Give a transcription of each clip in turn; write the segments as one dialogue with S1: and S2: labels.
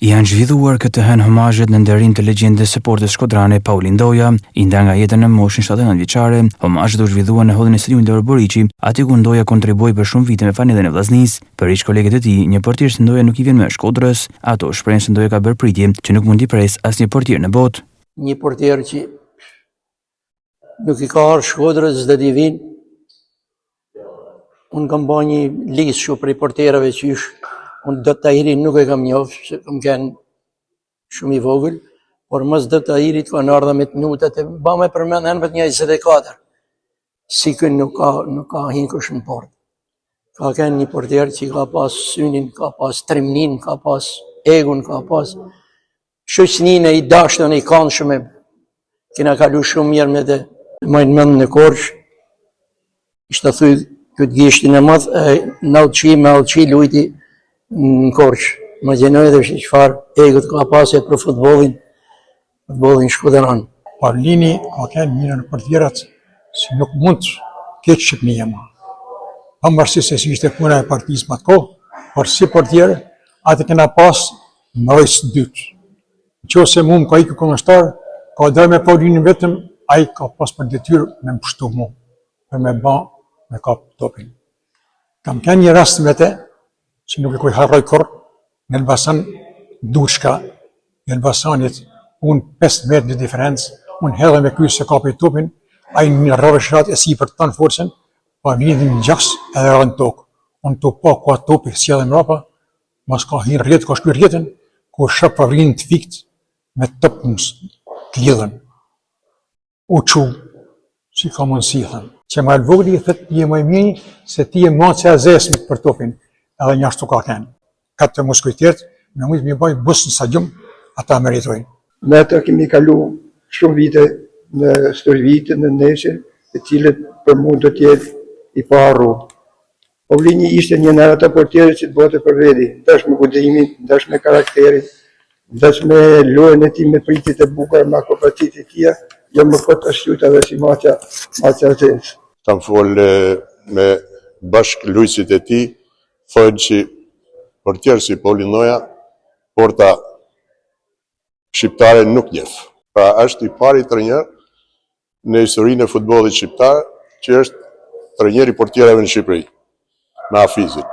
S1: Janë zhvilluar këtë herë homazhet në nderim të legjendës së sportit shkodrane Paulin Ndoja, i nda nga jeta në moshën 79 vjeçare. Homazhet u zhvilluan në hollin e stadiumit Loro Boriçi, aty ku Ndoja kontribui për shumë vite me familjen e vllaznisë. Për ish kolegët e tij, një portier si Ndoja nuk i vjen më Shkodrës. Ato shprehin se Ndoja ka bërë pritje që nuk mund t'i pres asnjë portier në botë.
S2: Një portier që nuk i ka ardhur Shkodrës dhe t'i vinë. Unë kam bërë një listë shumë prej portierave që unë Dot Tahirin nuk e kam njohur, se kam qenë shumë i vogël, por mos Dot Tahirit kanë ardhur me minutat e ba me përmend herë një 24. Sikën nuk ka hinkush në portë. Ka qenë një portier që ka pas synin, ka pas trimnin, ka pas egun, ka pas shoqëninë i dashur i këndshëm. Kena kalu shumë mirë me të majnë mend në Korçë. Ishte thuj këtë gishtin e madh, me Allçi lujti në Korçë. Më gjenoj edhe çfarë egut ka pasur për futbollin shkodran.
S3: Paulini ka qenë një në portierat që nuk mund të keq Shqipënia më. Pavarësisht se si ishte puna e partisë më kohë, por si portier atë kena pas në rreth dytë. Nëse mua më ka ikur kundërshtar, ka dalë me Paulinin vetëm, ai ka pas për detyrë me mpushtu mua, për me kap topin. Kam qenë një rast me të, që nuk e kuj harroj kur, në Elbasan Dushka, në Elbasanit, unë 5 metrë në diferencë, unë hedhe me kryes se kapi topin, a i një rrëvëshrat e si për të tanë forcen, pa vini një gjaks edhe rrën tokë. Unë të pa kua topi si edhe mrapa, mas ka hinë rjetë, ka shkuj rjetën, ku shëpë për rinë të fikt, me topë të lidhen. U qu, si ka mundësi, thënë. Që ma lvogli, thëtë, je më mjeni, se ti je ma që e zesmit për topin, edhe një ashtu ka kenë. Katë të muskujtjerët, me mujtë mi bajt busë në stadium, ata meritojnë.
S4: Ne të kemi kalu shumë vite në stërvite, në neshe, të cilët për mund të tjetë i parru. Paulini ishte një në ata portierët që të bote për vedi, ndash me guximin, ndash me karakterin, ndash me lojën e ti me pritit e bukar, me akopatit e tia, jo më këtë ashtuta dhe si maqa zesë.
S5: Kam folë me bashkë lujësit e ti, thojnë që portierë si Paulin Ndoja, porta shqiptare nuk njeh. Pra është i pari trajner në historinë e futbollit shqiptar që është trajneri portierave në Shqipëri, me Hafizin.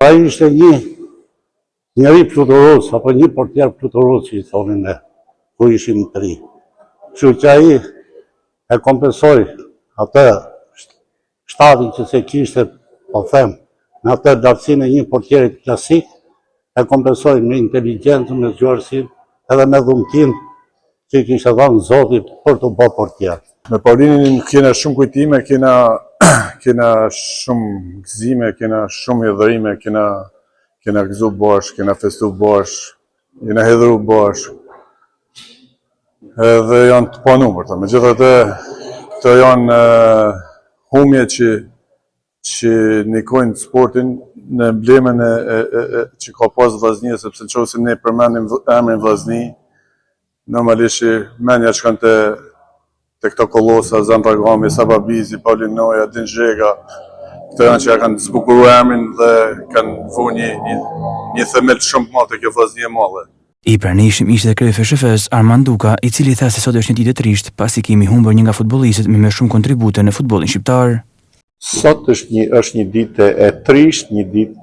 S6: Ai ishte një njeri fluturos, apo një portier fluturos që i thonin ne, ku ishim të ri. Kështu që ai e kompensoi atë shtatin që se kishte, po them, në atë dartsinë e një portierit klasik, e kompensoi me inteligjencën, me zgjuarsinë, edhe me dhuntin që kishte dhënë Zoti për të bërë portier.
S5: Me Paulinin kena shumë kujtime, kena shumë gëzime, kena shumë hidhërime, kena gëzu bosh, kena festu bosh, kena hedhru bosh. Edhe janë të panumër, me gjithë të janë humje që nikojnë sportin në emblemen që ka pas vllaznia, sepse nëse ne përmendim emrin vllazni, normalisht menja që kanë të këto kollosa, Zan Ragami, Saba Bizi, Paulin Ndoja, Din Zhega, këto janë që ja kanë zbukuru emrin dhe kanë vu një themel shumë të madh të kjo vllazni e madhe.
S1: I pranishëm ishte dhe kryefi SHF-s Armand Duka, i cili tha se sot është një ditë e trisht, pasi kemi humbur një nga futbollistët me më shumë kontribute në futbollin shqiptar.
S7: Sot është një ditë e trisht, një ditë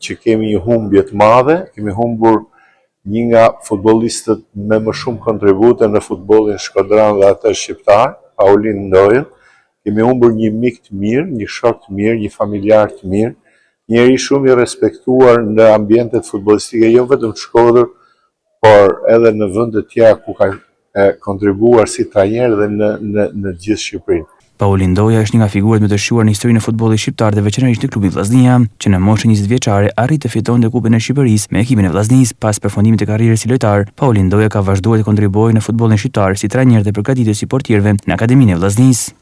S7: që kemi një humbje të madhe, kemi humbur një nga futbollistët me më shumë kontribute në futbollin shkodran dhe atë shqiptar, Paulin Ndojën. Kemi humbur një mik të mirë, një shok të mirë, një familjar të mirë, njeri shumë i respektuar në ambientet futbollistike, jo vetëm të Shkodër, por edhe në vende tjera ku ka kontribuar si trajner dhe në gjithë Shqipërinë.
S1: Paulin Ndoja është një nga figurat më të shquar në historinë e futbollit shqiptar dhe veçanërisht në klubin Vllaznia, që në moshën 20 vjeçare arriti të fitonte Kupën e Shqipërisë me ekipin e Vllaznisë. Pas përfundimit të karrierës si lojtar, Paulin Ndoja ka vazhduar të kontribuojë në futbollin shqiptar si trajner dhe përgatitës i portierëve në Akademinë e Vllaznisë.